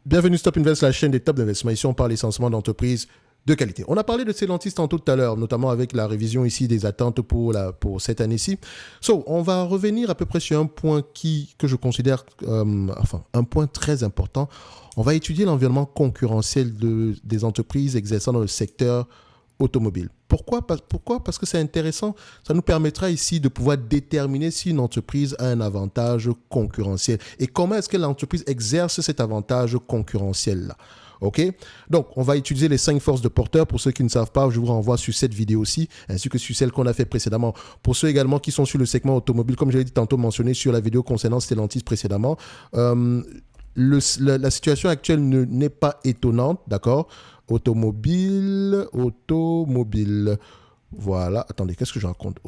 Bienvenue Stop Invest, la chaîne des tops d'investissement. Ici, on parle essentiellement d'entreprises de qualité. On a parlé de Stellantis tantôt tout à l'heure, notamment avec la révision ici des attentes pour cette année-ci. On va revenir à peu près sur un point que je considère, un point très important. On va étudier l'environnement concurrentiel des entreprises exerçant dans le secteur automobile. Pourquoi? Parce que c'est intéressant. Ça nous permettra ici de pouvoir déterminer si une entreprise a un avantage concurrentiel et comment est-ce que l'entreprise exerce cet avantage concurrentiel-là. OK? Donc, on va utiliser les 5 forces de porteur. Pour ceux qui ne savent pas, je vous renvoie sur cette vidéo-ci, ainsi que sur celle qu'on a fait précédemment. Pour ceux également qui sont sur le segment automobile, comme je l'ai dit tantôt mentionné sur la vidéo concernant Stellantis précédemment, la situation actuelle n'est pas étonnante, d'accord? Automobile. Voilà. Attendez, qu'est-ce que je raconte?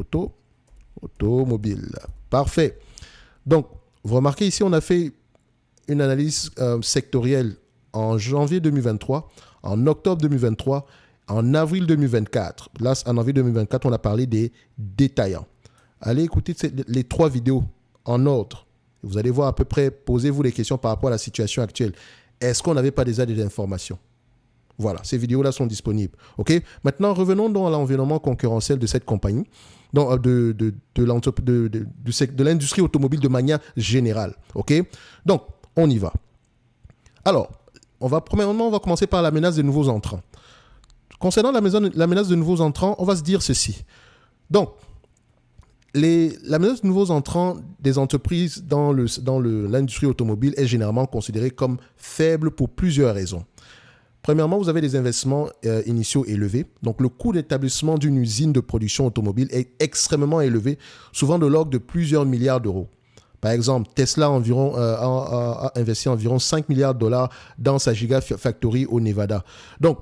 Automobile. Parfait. Donc, vous remarquez ici, on a fait une analyse sectorielle en janvier 2023, en octobre 2023, en avril 2024. Là, en avril 2024, on a parlé des détaillants. Allez écouter les 3 vidéos en ordre. Vous allez voir à peu près, posez-vous les questions par rapport à la situation actuelle. Est-ce qu'on n'avait pas déjà des informations? Voilà, ces vidéos-là sont disponibles. OK? Maintenant, revenons donc à l'environnement concurrentiel de cette compagnie, donc de l'industrie automobile de manière générale. OK? Donc, on y va. Alors, premièrement, on va commencer par la menace des nouveaux entrants. Concernant la menace de nouveaux entrants, on va se dire ceci. Donc, la menace de nouveaux entrants des entreprises dans l'industrie automobile est généralement considérée comme faible pour plusieurs raisons. Premièrement, vous avez des investissements initiaux élevés. Donc, le coût d'établissement d'une usine de production automobile est extrêmement élevé, souvent de l'ordre de plusieurs milliards d'euros. Par exemple, Tesla a investi environ 5 milliards de dollars dans sa Gigafactory au Nevada. Donc,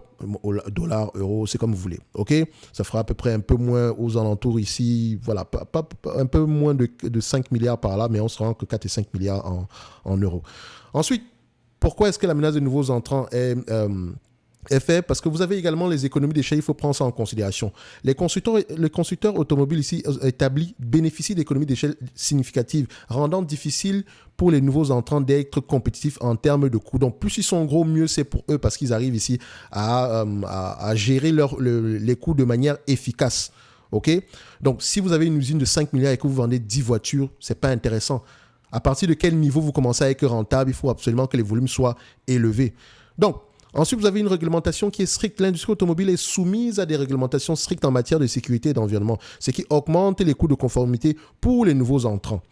dollars, euros, c'est comme vous voulez. OK? Ça fera à peu près un peu moins aux alentours ici. Voilà, un peu moins de 5 milliards par là, mais on sera entre 4 et 5 milliards en euros. Ensuite, pourquoi est-ce que la menace de nouveaux entrants est fait? Parce que vous avez également les économies d'échelle, il faut prendre ça en considération. Les constructeurs automobiles ici établis bénéficient d'économies d'échelle significatives, rendant difficile pour les nouveaux entrants d'être compétitifs en termes de coûts. Donc, plus ils sont gros, mieux c'est pour eux parce qu'ils arrivent ici à gérer les coûts de manière efficace. OK? Donc, si vous avez une usine de 5 milliards et que vous vendez 10 voitures, ce n'est pas intéressant. À partir de quel niveau vous commencez à être rentable, il faut absolument que les volumes soient élevés. Donc, ensuite, vous avez une réglementation qui est stricte. L'industrie automobile est soumise à des réglementations strictes en matière de sécurité et d'environnement, ce qui augmente les coûts de conformité pour les nouveaux entrants.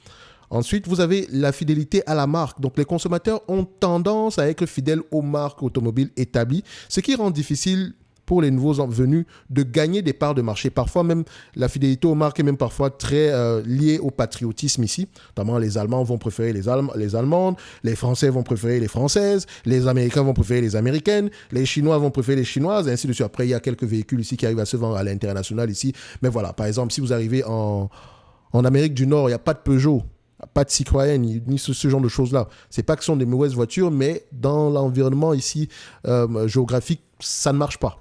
Ensuite, vous avez la fidélité à la marque. Donc, les consommateurs ont tendance à être fidèles aux marques automobiles établies, ce qui rend difficile pour les nouveaux venus de gagner des parts de marché. Parfois même, la fidélité aux marques est même parfois très liée au patriotisme ici. Notamment, les Allemands vont préférer les Allemandes, les Français vont préférer les Françaises, les Américains vont préférer les Américaines, les Chinois vont préférer les Chinoises, et ainsi de suite. Après, il y a quelques véhicules ici qui arrivent à se vendre à l'international ici. Mais voilà, par exemple, si vous arrivez en Amérique du Nord, il n'y a pas de Peugeot, pas de Citroën, ni ce genre de choses-là. Ce n'est pas que ce sont des mauvaises voitures, mais dans l'environnement ici géographique, ça ne marche pas.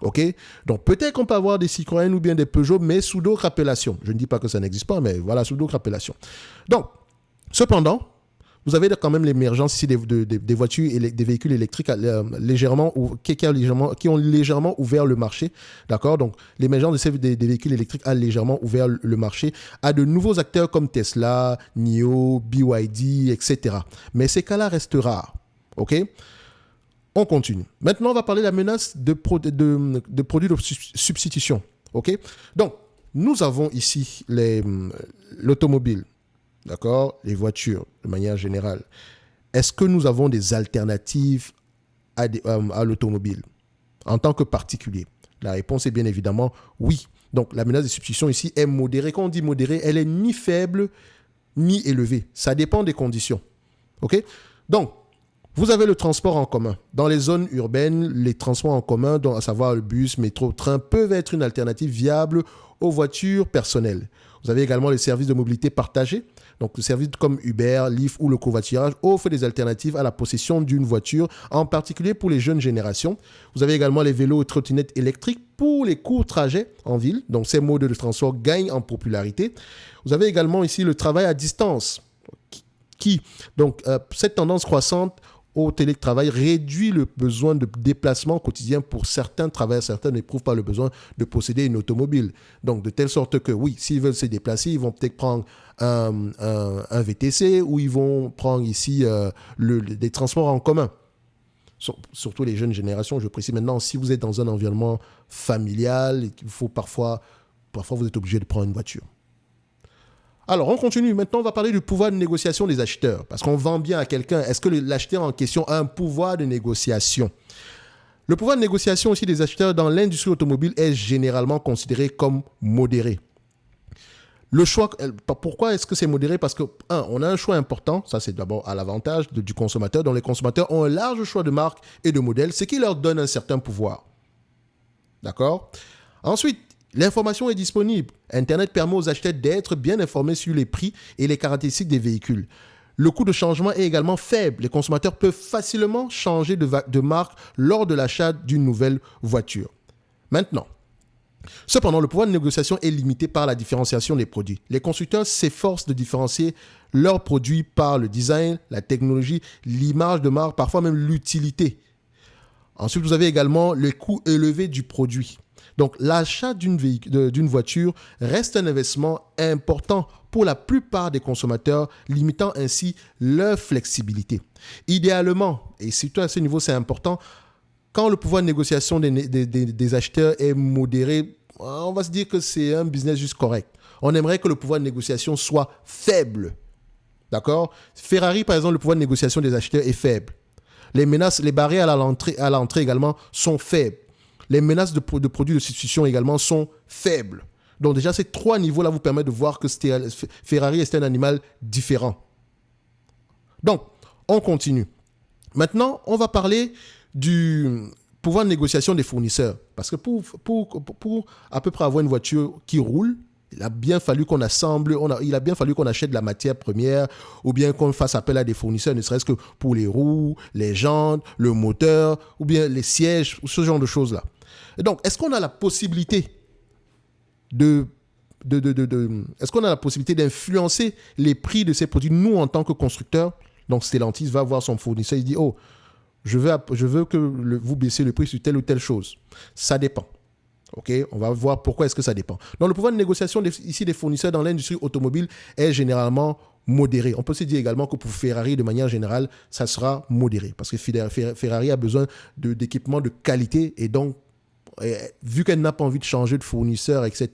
OK? Donc, peut-être qu'on peut avoir des Citroën ou bien des Peugeot, mais sous d'autres appellations. Je ne dis pas que ça n'existe pas, mais voilà, sous d'autres appellations. Donc, cependant, vous avez quand même l'émergence ici des voitures et des véhicules électriques qui ont légèrement ouvert le marché. D'accord? Donc, l'émergence des véhicules électriques a légèrement ouvert le marché à de nouveaux acteurs comme Tesla, NIO, BYD, etc. Mais ces cas-là restent rares. OK? On continue. Maintenant, on va parler de la menace de produits de substitution. OK? Donc, nous avons ici l'automobile, d'accord? Les voitures, de manière générale. Est-ce que nous avons des alternatives à l'automobile en tant que particulier? La réponse est bien évidemment oui. Donc, la menace de substitution ici est modérée. Quand on dit modérée, elle est ni faible ni élevée. Ça dépend des conditions. OK? Donc, vous avez le transport en commun. Dans les zones urbaines, les transports en commun, donc à savoir le bus, métro, train, peuvent être une alternative viable aux voitures personnelles. Vous avez également les services de mobilité partagée. Donc, les services comme Uber, Lyft ou le covoiturage offrent des alternatives à la possession d'une voiture, en particulier pour les jeunes générations. Vous avez également les vélos et trottinettes électriques pour les courts trajets en ville. Donc, ces modes de transport gagnent en popularité. Vous avez également ici le travail à distance. Donc, cette tendance croissante au télétravail réduit le besoin de déplacement quotidien pour certains travailleurs. Certains n'éprouvent pas le besoin de posséder une automobile. Donc, de telle sorte que, oui, s'ils veulent se déplacer, ils vont peut-être prendre un VTC ou ils vont prendre ici des transports en commun. Surtout les jeunes générations, je précise maintenant, si vous êtes dans un environnement familial, il faut parfois vous êtes obligé de prendre une voiture. Alors, on continue. Maintenant, on va parler du pouvoir de négociation des acheteurs. Parce qu'on vend bien à quelqu'un. Est-ce que l'acheteur en question a un pouvoir de négociation? Le pouvoir de négociation aussi des acheteurs dans l'industrie automobile est généralement considéré comme modéré. Le choix, pourquoi est-ce que c'est modéré? Parce que, on a un choix important. Ça, c'est d'abord à l'avantage du consommateur. Donc, les consommateurs ont un large choix de marques et de modèles, ce qui leur donne un certain pouvoir. D'accord? Ensuite, l'information est disponible. Internet permet aux acheteurs d'être bien informés sur les prix et les caractéristiques des véhicules. Le coût de changement est également faible. Les consommateurs peuvent facilement changer de marque lors de l'achat d'une nouvelle voiture. Maintenant, cependant, le pouvoir de négociation est limité par la différenciation des produits. Les constructeurs s'efforcent de différencier leurs produits par le design, la technologie, l'image de marque, parfois même l'utilité. Ensuite, vous avez également le coût élevé du produit. Donc, l'achat d'une voiture reste un investissement important pour la plupart des consommateurs, limitant ainsi leur flexibilité. Idéalement, et surtout à ce niveau, c'est important, quand le pouvoir de négociation des acheteurs est modéré, on va se dire que c'est un business juste correct. On aimerait que le pouvoir de négociation soit faible. D'accord? Ferrari, par exemple, le pouvoir de négociation des acheteurs est faible. Les menaces, les barrières à l'entrée également sont faibles. Les menaces de produits de substitution également sont faibles. Donc déjà, ces trois niveaux-là vous permettent de voir que Ferrari est un animal différent. Donc, on continue. Maintenant, on va parler du pouvoir de négociation des fournisseurs. Parce que pour à peu près avoir une voiture qui roule, il a bien fallu qu'on assemble, il a bien fallu qu'on achète de la matière première ou bien qu'on fasse appel à des fournisseurs, ne serait-ce que pour les roues, les jantes, le moteur ou bien les sièges, ce genre de choses-là. Et donc, est-ce qu'on a la possibilité est-ce qu'on a la possibilité d'influencer les prix de ces produits, nous, en tant que constructeurs? Donc, Stellantis va voir son fournisseur, il dit, oh, je veux que vous baissiez le prix sur telle ou telle chose. Ça dépend. OK, on va voir pourquoi est-ce que ça dépend. Donc, le pouvoir de négociation ici des fournisseurs dans l'industrie automobile est généralement modéré. On peut se dire également que pour Ferrari, de manière générale, ça sera modéré. Parce que Ferrari a besoin d'équipements de qualité et donc, vu qu'elle n'a pas envie de changer de fournisseur, etc.,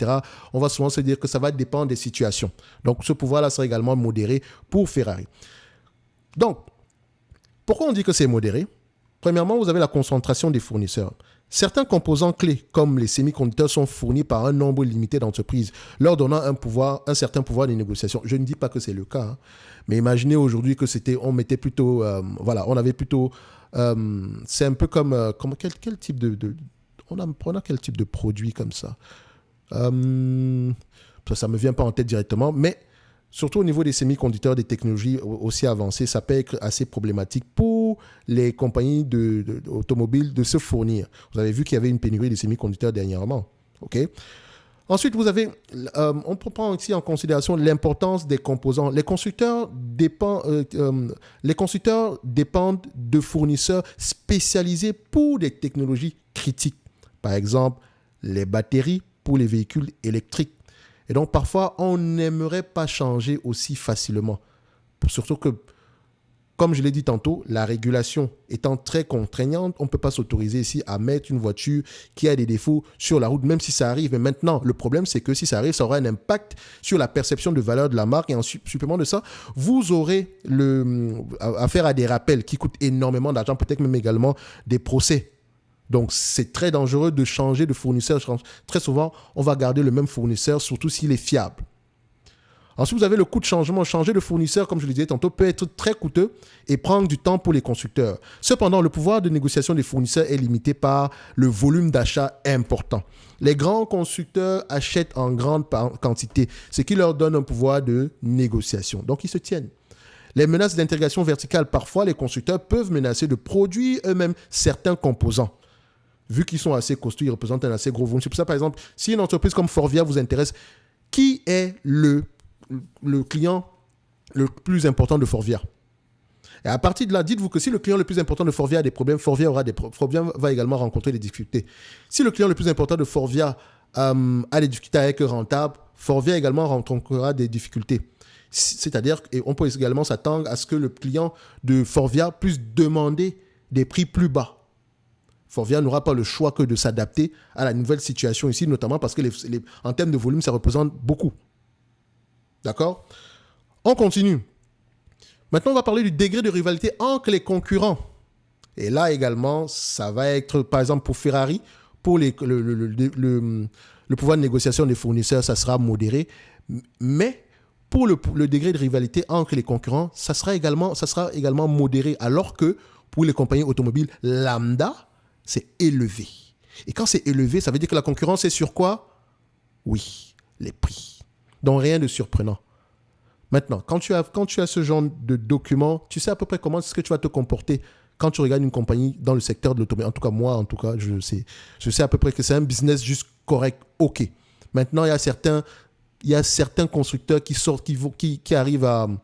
on va souvent se dire que ça va dépendre des situations. Donc, ce pouvoir-là sera également modéré pour Ferrari. Donc, pourquoi on dit que c'est modéré? Premièrement, vous avez la concentration des fournisseurs. Certains composants clés, comme les semi-conducteurs, sont fournis par un nombre limité d'entreprises, leur donnant un certain pouvoir de négociation. Je ne dis pas que c'est le cas, hein, mais imaginez aujourd'hui que on mettait plutôt, on avait plutôt, c'est un peu comme quel type on a quel type de produit comme ça? Ça ne me vient pas en tête directement, mais surtout au niveau des semi-conducteurs, des technologies aussi avancées, ça peut être assez problématique pour les compagnies automobiles de se fournir. Vous avez vu qu'il y avait une pénurie de semi-conducteurs dernièrement. Okay? Ensuite, on prend ici en considération l'importance des composants. Les constructeurs dépendent de fournisseurs spécialisés pour des technologies critiques. Par exemple, les batteries pour les véhicules électriques. Et donc, parfois, on n'aimerait pas changer aussi facilement. Surtout que, comme je l'ai dit tantôt, la régulation étant très contraignante, on ne peut pas s'autoriser ici à mettre une voiture qui a des défauts sur la route, même si ça arrive. Mais maintenant, le problème, c'est que si ça arrive, ça aura un impact sur la perception de valeur de la marque. Et en supplément de ça, vous aurez affaire à des rappels qui coûtent énormément d'argent, peut-être même également des procès. Donc, c'est très dangereux de changer de fournisseur. Très souvent, on va garder le même fournisseur, surtout s'il est fiable. Ensuite, vous avez le coût de changement. Changer de fournisseur, comme je le disais tantôt, peut être très coûteux et prendre du temps pour les constructeurs. Cependant, le pouvoir de négociation des fournisseurs est limité par le volume d'achat important. Les grands constructeurs achètent en grande quantité, ce qui leur donne un pouvoir de négociation. Donc, ils se tiennent. Les menaces d'intégration verticale, parfois, les constructeurs peuvent menacer de produire eux-mêmes certains composants. Vu qu'ils sont assez costauds, ils représentent un assez gros volume. C'est pour ça, par exemple, si une entreprise comme Forvia vous intéresse, qui est le client le plus important de Forvia? Et à partir de là, dites-vous que si le client le plus important de Forvia a des problèmes, Forvia va également rencontrer des difficultés. Si le client le plus important de Forvia a des difficultés avec Rentable, Forvia également rencontrera des difficultés. C'est-à-dire, et on peut également s'attendre à ce que le client de Forvia puisse demander des prix plus bas. Forvia n'aura pas le choix que de s'adapter à la nouvelle situation ici, notamment parce que en termes de volume, ça représente beaucoup. D'accord? On continue. Maintenant, on va parler du degré de rivalité entre les concurrents. Et là également, ça va être, par exemple, pour Ferrari, pour le pouvoir de négociation des fournisseurs, ça sera modéré. Mais pour le degré de rivalité entre les concurrents, ça sera également modéré, alors que pour les compagnies automobiles lambda, c'est élevé. Et quand c'est élevé, ça veut dire que la concurrence est sur quoi? Oui, les prix. Donc rien de surprenant. Maintenant, quand tu as ce genre de document, tu sais à peu près comment est-ce que tu vas te comporter quand tu regardes une compagnie dans le secteur de l'automobile. En tout cas, je sais à peu près que c'est un business juste correct, ok. Maintenant, il y a certains constructeurs qui arrivent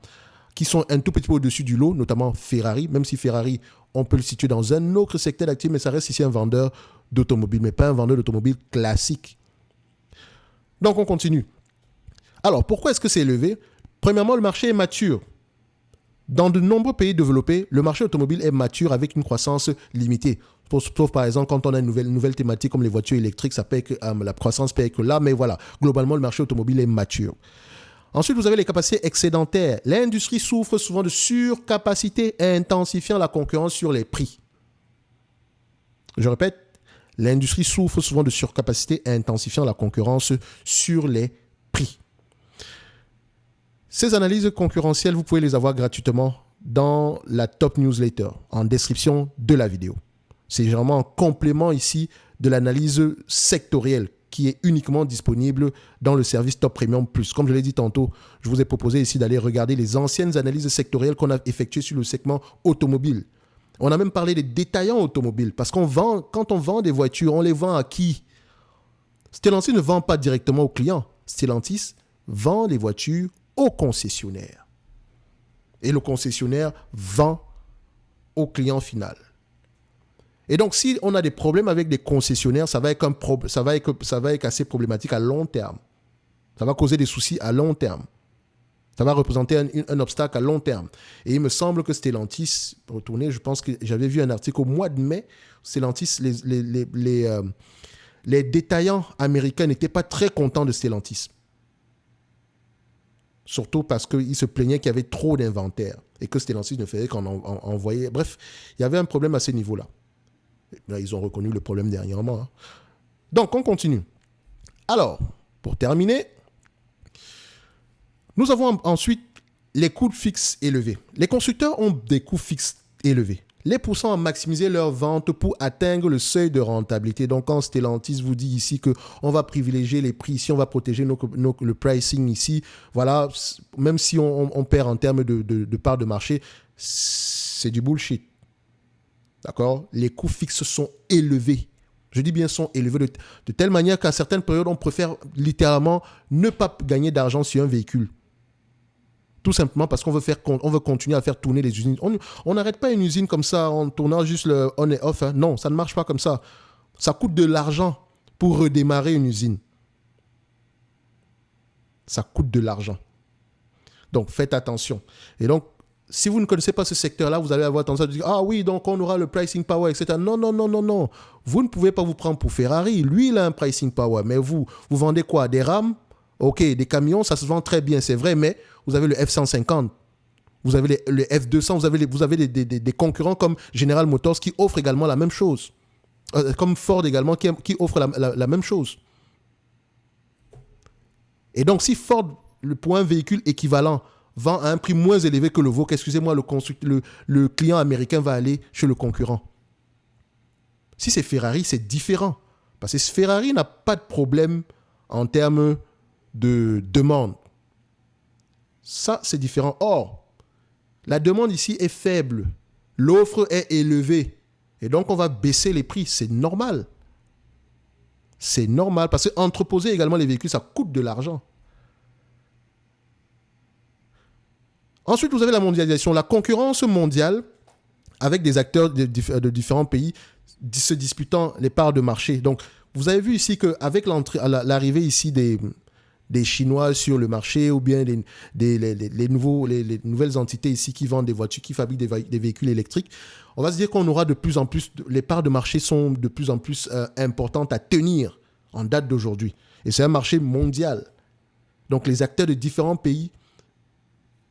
qui sont un tout petit peu au-dessus du lot, notamment Ferrari, même si Ferrari, on peut le situer dans un autre secteur d'activité, mais ça reste ici un vendeur d'automobile, mais pas un vendeur d'automobile classique. Donc, on continue. Alors, pourquoi est-ce que c'est élevé? Premièrement, le marché est mature. Dans de nombreux pays développés, le marché automobile est mature avec une croissance limitée. Sauf par exemple, quand on a une nouvelle thématique comme les voitures électriques, la croissance peut être là, mais voilà, globalement, le marché automobile est mature. Ensuite, vous avez les capacités excédentaires. L'industrie souffre souvent de surcapacité, intensifiant la concurrence sur les prix. Je répète, l'industrie souffre souvent de surcapacité, intensifiant la concurrence sur les prix. Ces analyses concurrentielles, vous pouvez les avoir gratuitement dans la Top Newsletter, en description de la vidéo. C'est généralement un complément ici de l'analyse sectorielle qui est uniquement disponible dans le service Top Premium Plus. Comme je l'ai dit tantôt, je vous ai proposé ici d'aller regarder les anciennes analyses sectorielles qu'on a effectuées sur le segment automobile. On a même parlé des détaillants automobiles parce quand on vend des voitures, on les vend à qui? Stellantis ne vend pas directement aux clients. Stellantis vend les voitures au concessionnaire. Et le concessionnaire vend au client final. Et donc, si on a des problèmes avec des concessionnaires, ça va être assez problématique à long terme. Ça va causer des soucis à long terme. Ça va représenter un obstacle à long terme. Et il me semble que Stellantis, pour retourner, je pense que j'avais vu un article au mois de mai, Stellantis, les détaillants américains n'étaient pas très contents de Stellantis. Surtout parce qu'ils se plaignaient qu'il y avait trop d'inventaire et que Stellantis ne faisait qu'en envoyer. Bref, il y avait un problème à ce niveau-là. Là, ils ont reconnu le problème dernièrement. Donc, on continue. Alors, pour terminer, nous avons ensuite les coûts fixes élevés. Les constructeurs ont des coûts fixes élevés, les poussant à maximiser leurs ventes pour atteindre le seuil de rentabilité. Donc, quand Stellantis vous dit ici qu'on va privilégier les prix ici, on va protéger le pricing ici, voilà, même si on perd en termes de part de marché, c'est du bullshit. D'accord? Les coûts fixes sont élevés. Je dis bien sont élevés de telle manière qu'à certaines périodes, on préfère littéralement ne pas gagner d'argent sur un véhicule. Tout simplement parce qu'on veut continuer à faire tourner les usines. On n'arrête pas une usine comme ça en tournant juste le on et off. Hein. Non, ça ne marche pas comme ça. Ça coûte de l'argent pour redémarrer une usine. Ça coûte de l'argent. Donc, faites attention. Et donc, si vous ne connaissez pas ce secteur-là, vous allez avoir tendance à dire « Ah oui, donc on aura le pricing power, etc. » Non, non, non, non, non. Vous ne pouvez pas vous prendre pour Ferrari. Lui, il a un pricing power. Mais vous vendez quoi? Des rames? Ok, des camions, ça se vend très bien, c'est vrai, mais vous avez le F-150, vous avez le F-200, vous avez des concurrents comme General Motors qui offrent également la même chose. Comme Ford également qui offre la même chose. Et donc, si Ford, pour un véhicule équivalent, vend à un prix moins élevé que le vôtre, excusez-moi, le client américain va aller chez le concurrent. Si c'est Ferrari, c'est différent. Parce que Ferrari n'a pas de problème en termes de demande. Ça, c'est différent. Or, la demande ici est faible. L'offre est élevée. Et donc, on va baisser les prix. C'est normal. C'est normal. Parce que entreposer également les véhicules, ça coûte de l'argent. Ensuite, vous avez la mondialisation, la concurrence mondiale avec des acteurs de différents pays se disputant les parts de marché. Donc, vous avez vu ici qu'avec l'arrivée ici des Chinois sur le marché ou bien les nouvelles entités ici qui vendent des voitures, qui fabriquent des véhicules électriques, on va se dire qu'on aura de plus en plus, les parts de marché sont de plus en plus importantes à tenir en date d'aujourd'hui. Et c'est un marché mondial. Donc les acteurs de différents pays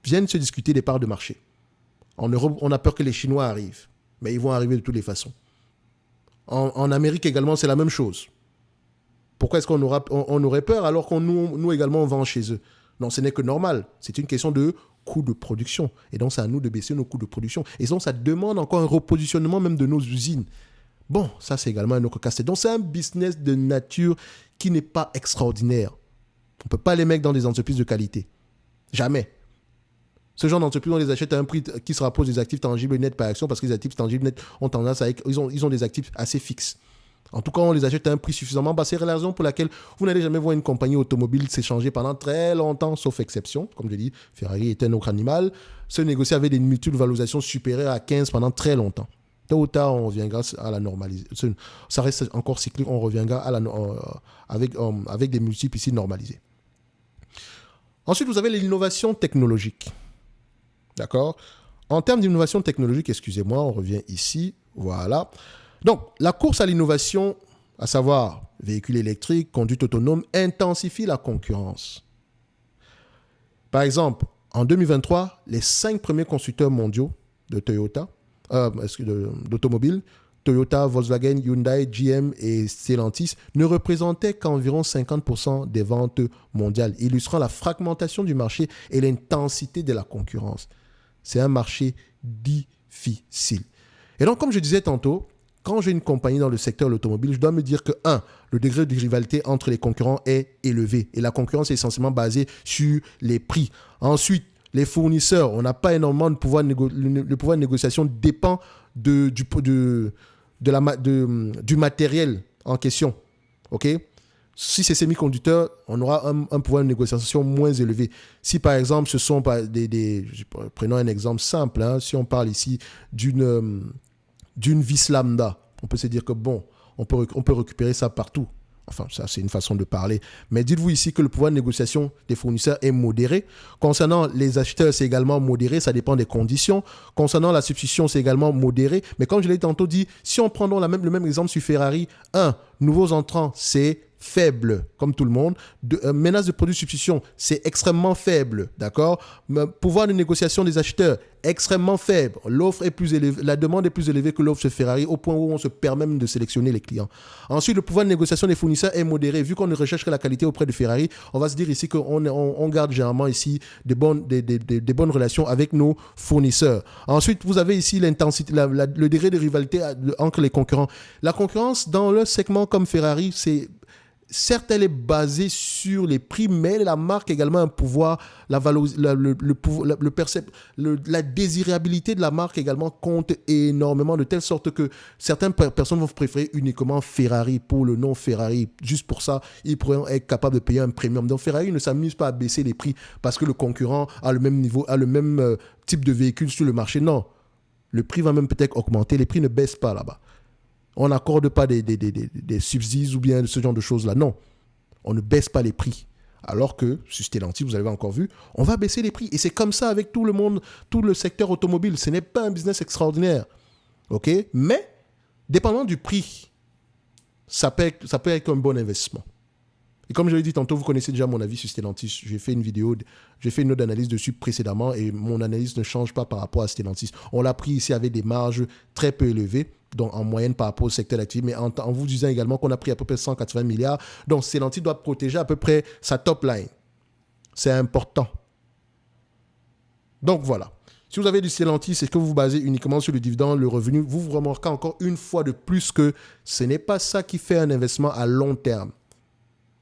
viennent se discuter des parts de marché. En Europe, on a peur que les Chinois arrivent, mais ils vont arriver de toutes les façons. En Amérique également, c'est la même chose. Pourquoi est-ce qu'on aurait peur alors qu'on nous également on vend chez eux? Non, ce n'est que normal. C'est une question de coût de production. Et donc, c'est à nous de baisser nos coûts de production. Et donc, ça demande encore un repositionnement même de nos usines. Bon, ça, c'est également un autre casse-tête. Donc, c'est un business de nature qui n'est pas extraordinaire. On ne peut pas les mettre dans des entreprises de qualité. Jamais. Ce genre d'entreprise, on les achète à un prix qui se rapproche des actifs tangibles nets par action parce que les actifs tangibles nets ont tendance à... Ils ont des actifs assez fixes. En tout cas, on les achète à un prix suffisamment bas. C'est la raison pour laquelle vous n'allez jamais voir une compagnie automobile s'échanger pendant très longtemps, sauf exception. Comme je dis, Ferrari est un autre animal. Se négocier avec des multiples valorisations supérieures à 15 pendant très longtemps. Tôt ou tard, on reviendra à la normalisation. Ça reste encore cyclique, on reviendra avec des multiples ici normalisés. Ensuite, vous avez l'innovation technologique. D'accord? En termes d'innovation technologique, excusez-moi, on revient ici. Voilà. Donc, la course à l'innovation, à savoir véhicules électriques, conduite autonome, intensifie la concurrence. Par exemple, en 2023, les 5 premiers constructeurs mondiaux de d'automobiles, Toyota, Volkswagen, Hyundai, GM et Stellantis, ne représentaient qu'environ 50% des ventes mondiales, illustrant la fragmentation du marché et l'intensité de la concurrence. C'est un marché difficile. Et donc, comme je disais tantôt, quand j'ai une compagnie dans le secteur de l'automobile, je dois me dire que, le degré de rivalité entre les concurrents est élevé. Et la concurrence est essentiellement basée sur les prix. Ensuite, les fournisseurs, on n'a pas énormément de pouvoir le pouvoir de négociation dépend du matériel en question. OK? Si c'est semi-conducteur, on aura un pouvoir de négociation moins élevé. Si par exemple, ce sont prenons un exemple simple, hein, si on parle ici d'une vis lambda, on peut se dire que bon, on peut récupérer ça partout. Enfin, ça, c'est une façon de parler. Mais dites-vous ici que le pouvoir de négociation des fournisseurs est modéré. Concernant les acheteurs, c'est également modéré. Ça dépend des conditions. Concernant la substitution, c'est également modéré. Mais comme je l'ai tantôt dit, si on prend donc le même exemple sur Ferrari, nouveaux entrants, c'est faible, comme tout le monde. Menace de produits de substitution, c'est extrêmement faible, d'accord? Pouvoir de négociation des acheteurs, extrêmement faible. L'offre est plus élevée, la demande est plus élevée que l'offre chez Ferrari, au point où on se permet même de sélectionner les clients. Ensuite, le pouvoir de négociation des fournisseurs est modéré. Vu qu'on ne recherche que la qualité auprès de Ferrari, on va se dire ici qu'on garde généralement ici des bonnes relations avec nos fournisseurs. Ensuite, vous avez ici l'intensité, le degré de rivalité entre les concurrents. La concurrence dans le segment comme Ferrari, certes, elle est basée sur les prix, mais la marque a également un pouvoir, la désirabilité de la marque également compte énormément, de telle sorte que certaines personnes vont préférer uniquement Ferrari pour le nom Ferrari. Juste pour ça, ils pourraient être capables de payer un premium. Donc Ferrari ne s'amuse pas à baisser les prix parce que le concurrent a le même niveau, a le même type de véhicule sur le marché. Non, le prix va même peut-être augmenter. Les prix ne baissent pas là-bas. On n'accorde pas des subsides ou bien ce genre de choses-là. Non, on ne baisse pas les prix. Alors que, sur Stellantis, vous avez encore vu, on va baisser les prix. Et c'est comme ça avec tout le monde, tout le secteur automobile. Ce n'est pas un business extraordinaire. OK? Mais, dépendant du prix, ça peut être un bon investissement. Et comme je l'ai dit tantôt, vous connaissez déjà mon avis sur Stellantis. J'ai fait une autre analyse dessus précédemment et mon analyse ne change pas par rapport à Stellantis. On l'a pris ici avec des marges très peu élevées, donc en moyenne par rapport au secteur d'activité, mais en vous disant également qu'on a pris à peu près 180 milliards. Donc Stellantis doit protéger à peu près sa top line. C'est important. Donc voilà. Si vous avez du Stellantis et que vous vous basez uniquement sur le dividende, le revenu, vous remarquez encore une fois de plus que ce n'est pas ça qui fait un investissement à long terme.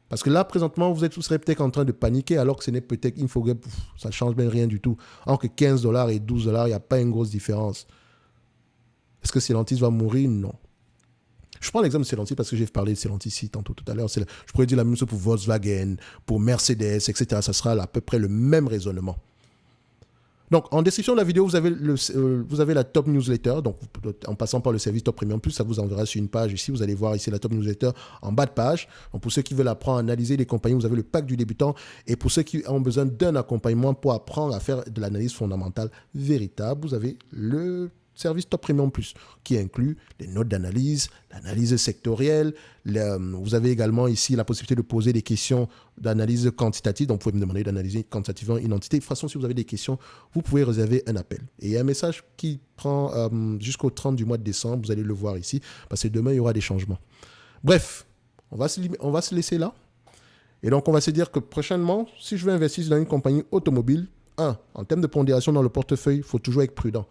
Parce que là, présentement, vous serez peut-être en train de paniquer alors que ce n'est peut-être ça ne change même rien du tout. Entre $15 et $12, il n'y a pas une grosse différence. Est-ce que Stellantis va mourir? Non. Je prends l'exemple de Stellantis parce que j'ai parlé de Stellantis ici tantôt tout à l'heure. Je pourrais dire la même chose pour Volkswagen, pour Mercedes, etc. Ça sera à peu près le même raisonnement. Donc, en description de la vidéo, vous avez la Top Newsletter. Donc, en passant par le service Top Premium Plus, ça vous enverra sur une page ici. Vous allez voir ici la Top Newsletter en bas de page. Donc, pour ceux qui veulent apprendre à analyser les compagnies, vous avez le pack du débutant. Et pour ceux qui ont besoin d'un accompagnement pour apprendre à faire de l'analyse fondamentale véritable, vous avez le service Top Premium Plus, qui inclut les notes d'analyse, l'analyse sectorielle. Vous avez également ici la possibilité de poser des questions d'analyse quantitative. Donc, vous pouvez me demander d'analyser quantitativement une entité. De toute façon, si vous avez des questions, vous pouvez réserver un appel. Et il y a un message qui prend jusqu'au 30 du mois de décembre. Vous allez le voir ici, parce que demain, il y aura des changements. Bref, on va se laisser là. Et donc, on va se dire que prochainement, si je veux investir dans une compagnie automobile, en termes de pondération dans le portefeuille, il faut toujours être prudent.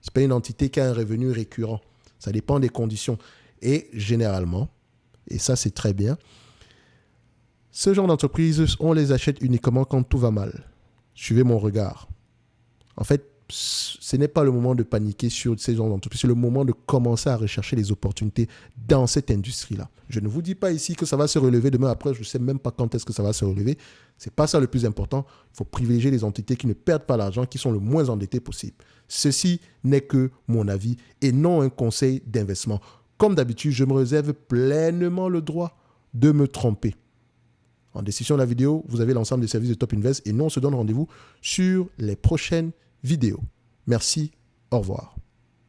Ce n'est pas une entité qui a un revenu récurrent. Ça dépend des conditions. Et généralement, et ça c'est très bien, ce genre d'entreprise, on les achète uniquement quand tout va mal. Suivez mon regard. En fait, ce n'est pas le moment de paniquer sur ces genres d'entreprises. C'est le moment de commencer à rechercher les opportunités dans cette industrie-là. Je ne vous dis pas ici que ça va se relever demain après. Je ne sais même pas quand est-ce que ça va se relever. Ce n'est pas ça le plus important. Il faut privilégier les entités qui ne perdent pas l'argent, qui sont le moins endettées possible. Ceci n'est que mon avis et non un conseil d'investissement. Comme d'habitude, je me réserve pleinement le droit de me tromper. En description de la vidéo, vous avez l'ensemble des services de Top Invest et nous, on se donne rendez-vous sur les prochaines vidéos. Merci, au revoir.